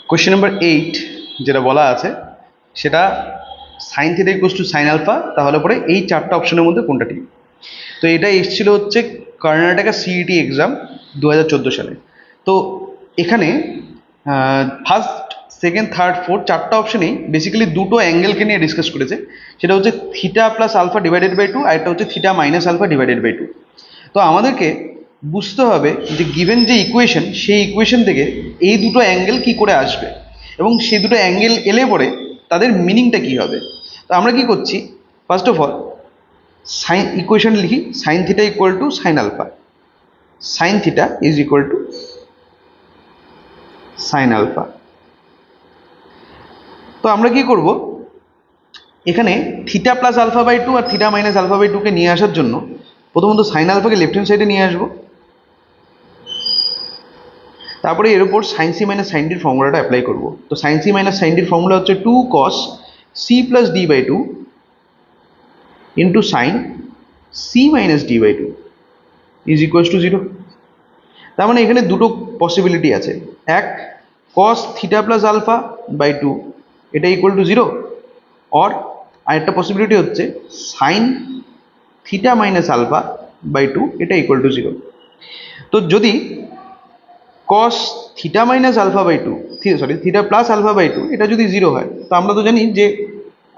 Question number 8 যেটা বলা আছে সেটা sine theta equals to sine alpha, তাহলে পরে এই চারটা অপশনের মধ্যে কোনটা ঠিক। তো এটা এসেছিল হচ্ছে কর্ণাটকা সিইটি এক্সাম 2014 সালে। তো এখানে ফার্স্ট সেকেন্ড থার্ড ফোর্থ চারটা অপশনেই বেসিক্যালি দুটো অ্যাঙ্গেলকে নিয়ে ডিসকাস করেছে। সেটা হচ্ছে theta plus alpha divided by 2 আর একটা হচ্ছে theta minus alpha divided by 2। তো আমাদেরকে বুঝতে হবে যে গিভেন যে ইকুয়েশন সেই ইকুয়েশন থেকে এই দুটো অ্যাঙ্গেল কি করে আসবে এবং সেই দুটো অ্যাঙ্গেল এলে পরে তাদের মিনিংটা কি হবে। তো আমরা কি করছি, first of all sine equation লিখি, sine theta equal to sine alpha, sine theta is equal to sine alpha. তো আমরা কি করব, এখানে থিটা প্লাস আলফা বাই 2 আর থিটা মাইনাস আলফা বাই 2 কে নিয়ে আসার জন্য প্রথমত সাইন আলফাকে লেফট হ্যান্ড সাইডে নিয়ে আসবো, তারপরে এর উপর সাইন সি মাইনাস সাইন ডির ফর্মুলাটা অ্যাপ্লাই করব। তো সাইন সি মাইনাস সাইন ডির ফর্মুলা হচ্ছে 2 cos C plus D by 2 into sine C minus D by 2 is equals to 0। তার মানে এখানে দুটো পসিবিলিটি আছে, এক cos theta plus alpha by 2 এটা ইকুয়াল টু 0, অর আরেকটা পসিবিলিটি হচ্ছে sine theta minus alpha by 2 এটা ইকুয়াল টু 0। তো যদি cos theta minus alpha by 2 sorry theta plus alpha by 2 এটা যদি 0 হয়, তো আমরা তো জানি যে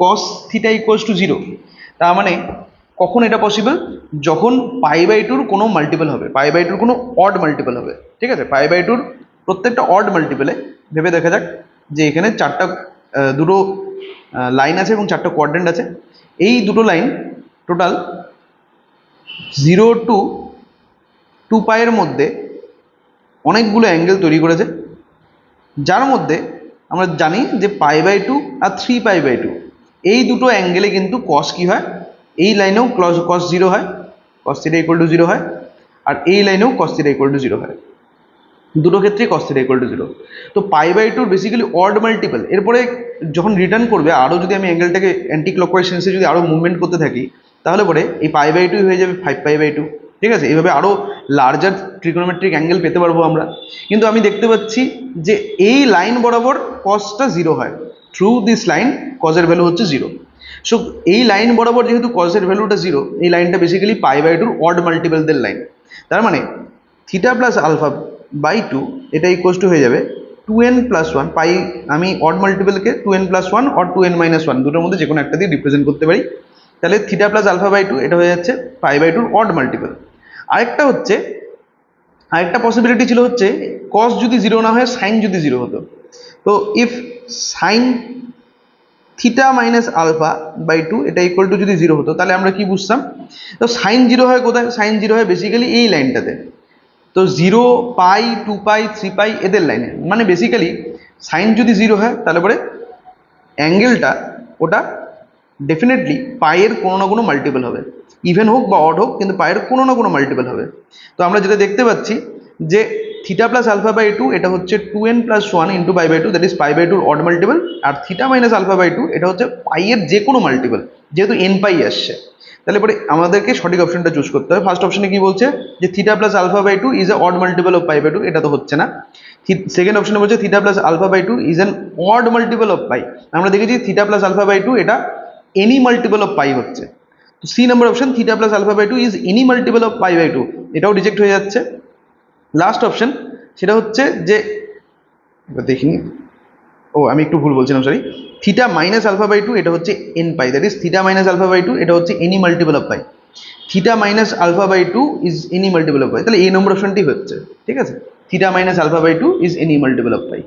cos থিটা ইকুয়ালস টু 0। তার মানে কখন এটা পসিবল, যখন পাই বাই টুর কোনো মাল্টিপল হবে, পাই বাই টুর কোনো অড মাল্টিপল হবে। ঠিক আছে, পাই বাই টুর প্রত্যেকটা অড মাল্টিপলে ভেবে দেখা যাক যে এখানে চারটা দুটো লাইন আছে এবং চারটা কোয়াড্রেন্ট আছে। এই দুটো লাইন টোটাল 0 টু 2 পাইয়ের মধ্যে অনেকগুলো অ্যাঙ্গেল তৈরি করেছে, যার মধ্যে আমরা জানি যে পাই বাই 2 আর 3 পাই বাই 2 এই দুটো অ্যাঙ্গেলে কিন্তু কস কি হয়, এই লাইনেও কস 0 হয়, কস থিটা ইকুয়াল টু 0 হয়, আর এই লাইনেও কস থিটা ইকুয়াল টু 0 হয়, দুটো ক্ষেত্রে কস থিটা ইকুয়াল টু 0। তো pi by 2 basically odd multiple. এরপরে যখন রিটার্ন করবে আরও যদি আমি অ্যাঙ্গেলটাকে অ্যান্টি ক্লকওয়াইজ সেন্সে যদি আরও মুভমেন্ট করতে থাকি, তাহলে পরে এই পাই বাই 2 হয়ে যাবে 5 পাই বাই 2। ঠিক আছে, এইভাবে আরও লার্জার ট্রিগোনোমেট্রিক অ্যাঙ্গেল পেতে পারবো আমরা। কিন্তু আমি দেখতে পাচ্ছি যে এই লাইন বরাবর কসটা 0 হয়, থ্রু দিস লাইন কজের ভ্যালু হচ্ছে 0। সো এই লাইন বরাবর যেহেতু কজের ভ্যালুটা 0, এই লাইনটা বেসিক্যালি পাই বাই 2 অড মাল্টিপলদের লাইন। তার মানে থিটা প্লাস আলফা বাই 2 এটা ইকুয়ালস টু হয়ে যাবে 2n প্লাস 1 পাই। আমি অড মাল্টিপলকে 2n plus 1 or 2n minus 1 দুটোর মধ্যে যে কোনো একটা দিয়ে রিপ্রেজেন্ট করতে পারি। তাহলে থিটা প্লাস আলফা বাই 2 এটা হয়ে যাচ্ছে পাই বাই 2 অড মাল্টিপল। আরেকটা হচ্ছে, আরেকটা পসিবিলিটি ছিল হচ্ছে কস যদি 0 না হয় সাইন যদি 0 হতো। তো if sine theta minus alpha by 2 এটা ইকুয়াল টু যদি 0 হতো, তাহলে আমরা কি বুঝতাম, তো সাইন 0 হয় কোথায়, সাইন 0 হয় বেসিক্যালি এই লাইনটাতে। তো 0 পাই 2 পাই 3 পাই এদের লাইনে, মানে বেসিক্যালি সাইন যদি 0 হয় তাহলে পরে অ্যাঙ্গেলটা ওটা ডেফিনেটলি পায়ের কোনো না কোনো মাল্টিপল হবে, ইভেন হোক বা অড হোক, কিন্তু পায়ের কোনো না কোনো মাল্টিপল হবে। তো আমরা যেটা দেখতে পাচ্ছি যে থিটা প্লাস আলফা বাই 2 এটা হচ্ছে 2n plus 1 into pi by 2 that is pi by 2 odd multiple, আর থিটা মাইনাস আলফা বাই 2 এটা হচ্ছে পাইয়ের যে কোনো মাল্টিপল, যেহেতু n পাই আসছে। তাহলে পরে আমাদেরকে সঠিক অপশনটা চুজ করতে হবে। ফার্স্ট অপশনে কি বলছে যে theta plus alpha by 2 is a odd multiple of pi by 2, এটা তো হচ্ছে না। সেকেন্ড অপশনে বলছে theta plus alpha by 2 is an odd multiple of pi, আমরা দেখেছি থিটা প্লাস আলফা বাই 2 এটা এনি মাল্টিপল অফ পাই হচ্ছে। তো C number option theta plus alpha by 2 is any multiple of pi by 2, এটাও reject হয়ে যাচ্ছে। Last option সেটা হচ্ছে যে এবার দেখিনি, ও আমি একটু ভুল বলছিলাম, sorry, theta minus alpha by 2 এটা হচ্ছে n pi, that is theta minus alpha by 2 এটা হচ্ছে any multiple of pi, theta minus alpha by 2 is any multiple of pi. তাহলে এই নম্বর অপশনটি হচ্ছে, ঠিক আছে, theta minus alpha by 2 is any multiple of pi.